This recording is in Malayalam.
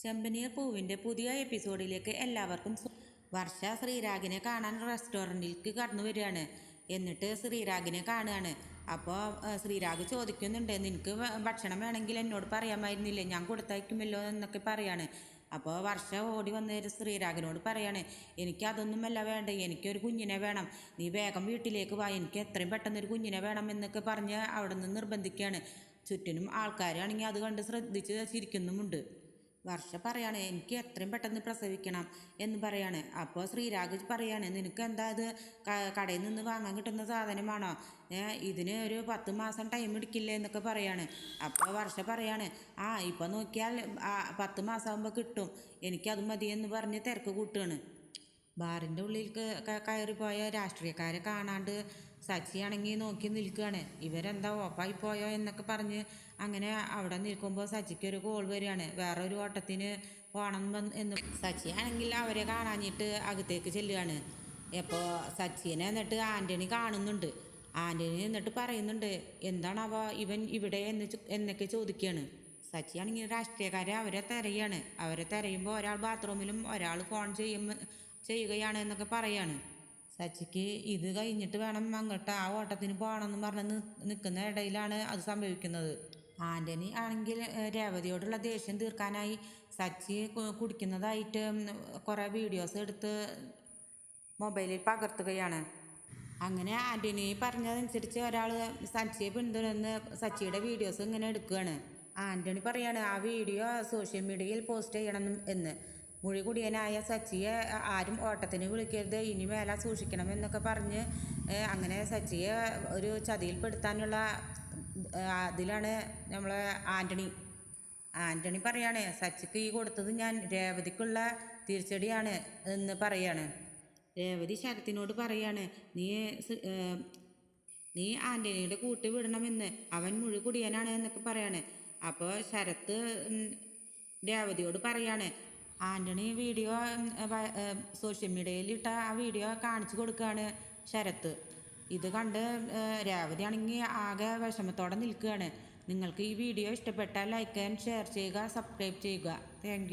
ചെമ്പനീർ പൂവിൻ്റെ പുതിയ എപ്പിസോഡിലേക്ക് എല്ലാവർക്കും വർഷ ശ്രീരാഗിനെ കാണാൻ റെസ്റ്റോറൻറ്റിലേക്ക് കടന്നു വരികയാണ്. എന്നിട്ട് ശ്രീരാഗിനെ കാണുകയാണ്. അപ്പോൾ ശ്രീരാഗ് ചോദിക്കുന്നുണ്ട്, നിനക്ക് ഭക്ഷണം വേണമെങ്കിൽ എന്നോട് പറയാമായിരുന്നില്ലേ, ഞാൻ കൊടുത്തയക്കുമല്ലോ എന്നൊക്കെ പറയാണ്. അപ്പോൾ വർഷ ഓടി വന്നേര് ശ്രീരാഗിനോട് പറയാണ്, എനിക്കതൊന്നുമല്ല വേണ്ട, എനിക്കൊരു കുഞ്ഞിനെ വേണം, നീ വേഗം വീട്ടിലേക്ക് വാ, എനിക്ക് എത്രയും പെട്ടെന്നൊരു കുഞ്ഞിനെ വേണം എന്നൊക്കെ പറഞ്ഞ് അവിടെ നിന്ന് നിർബന്ധിക്കുകയാണ്. ചുറ്റിനും ആൾക്കാരാണെങ്കിൽ അത് കണ്ട് ശ്രദ്ധിച്ച് ചിരിക്കുന്നുമുണ്ട്. വർഷ പറയാണ്, എനിക്ക് എത്രയും പെട്ടെന്ന് പ്രസവിക്കണം എന്ന് പറയാണ്. അപ്പോൾ ശ്രീരാഗ് പറയാണ്, നിനക്ക് എന്താ ഇത് കടയിൽ നിന്ന് വാങ്ങാൻ കിട്ടുന്ന സാധനമാണോ, ഇതിന് ഒരു 10 മാസം ടൈം എടുക്കില്ലേ എന്നൊക്കെ പറയാണ്. അപ്പോൾ വർഷ പറയാണ്, ഇപ്പോൾ നോക്കിയാൽ 10 മാസമാകുമ്പോൾ കിട്ടും, എനിക്കത് മതി എന്ന് പറഞ്ഞ് തിരക്ക് കൂട്ടുകയാണ്. ബാറിൻ്റെ ഉള്ളിൽ കയറിപ്പോയ രാഷ്ട്രീയക്കാരെ കാണാണ്ട് സച്ചിയാണെങ്കിൽ നോക്കി നിൽക്കുകയാണ്. ഇവരെന്താ ഓഫായി പോയോ എന്നൊക്കെ പറഞ്ഞ് അങ്ങനെ അവിടെ നിൽക്കുമ്പോൾ സച്ചിക്കൊരു കോൾ വരികയാണ്, വേറൊരു ഓട്ടത്തിന് പോകണം എന്ന്. സച്ചിയാണെങ്കിൽ അവരെ കാണാഞ്ഞിട്ട് അകത്തേക്ക് ചെല്ലുകയാണ്. അപ്പോൾ സച്ചിനെ എന്നിട്ട് ആൻ്റണി കാണുന്നുണ്ട്. ആൻ്റണി എന്നിട്ട് പറയുന്നുണ്ട്, എന്താണാവോ ഇവൻ ഇവിടെ എന്നൊക്കെ ചോദിക്കുകയാണ്. സച്ചിയാണെങ്കിൽ രാഷ്ട്രീയക്കാരെ അവരെ തിരയാണ്. അവരെ തിരയുമ്പോൾ ഒരാൾ ബാത്റൂമിലും ഒരാൾ ഫോൺ ചെയ്യുകയാണ് എന്നൊക്കെ പറയാണ്. സച്ചിക്ക് ഇത് കഴിഞ്ഞിട്ട് വേണം അങ്ങോട്ട് ആ ഓട്ടത്തിന് പോകണമെന്ന് പറഞ്ഞ് നിൽക്കുന്ന ഇടയിലാണ് അത് സംഭവിക്കുന്നത്. ആൻ്റണി ആണെങ്കിൽ രേവതിയോടുള്ള ദേഷ്യം തീർക്കാനായി സച്ചി കുടിക്കുന്നതായിട്ട് കുറേ വീഡിയോസ് എടുത്ത് മൊബൈലിൽ പകർത്തുകയാണ്. അങ്ങനെ ആൻ്റണി പറഞ്ഞതനുസരിച്ച് ഒരാൾ സച്ചിയെ പിന്തുടർന്ന് സച്ചിയുടെ വീഡിയോസ് ഇങ്ങനെ എടുക്കുകയാണ്. ആൻ്റണി പറയാണ്, ആ വീഡിയോ സോഷ്യൽ മീഡിയയിൽ പോസ്റ്റ് ചെയ്യണം എന്ന്. മുഴികുടിയനായ സച്ചിയെ ആരും ഓട്ടത്തിന് വിളിക്കരുത്, ഇനി മേലെ സൂക്ഷിക്കണം എന്നൊക്കെ പറഞ്ഞ് അങ്ങനെ സച്ചിയെ ഒരു ചതിയിൽപ്പെടുത്താനുള്ള അതിലാണ് നമ്മളെ ആൻ്റണി പറയാണ്, സച്ചിക്ക് ഈ കൊടുത്തത് ഞാൻ രേവതിക്കുള്ള തിരിച്ചടിയാണ് എന്ന് പറയാണ്. രേവതി ശരത്തിനോട് പറയാണ്, നീ ആൻ്റണിയുടെ കൂട്ട് വിടണമെന്ന്, അവൻ മുഴുകുടിയനാണ് എന്നൊക്കെ പറയാണ്. അപ്പോൾ ശരത്ത് രേവതിയോട് പറയാണ്, ആൻ്റണി വീഡിയോ സോഷ്യൽ മീഡിയയിൽ ഇട്ട ആ വീഡിയോ കാണിച്ചു കൊടുക്കുകയാണ് ശരത്ത്. ഇത് കണ്ട് രേവതി ആണെങ്കിൽ ആകെ വിഷമത്തോടെ നിൽക്കുകയാണ്. നിങ്ങൾക്ക് ഈ വീഡിയോ ഇഷ്ടപ്പെട്ടാൽ ലൈക്ക് ആൻഡ് ഷെയർ ചെയ്യുക, സബ്സ്ക്രൈബ് ചെയ്യുക. താങ്ക്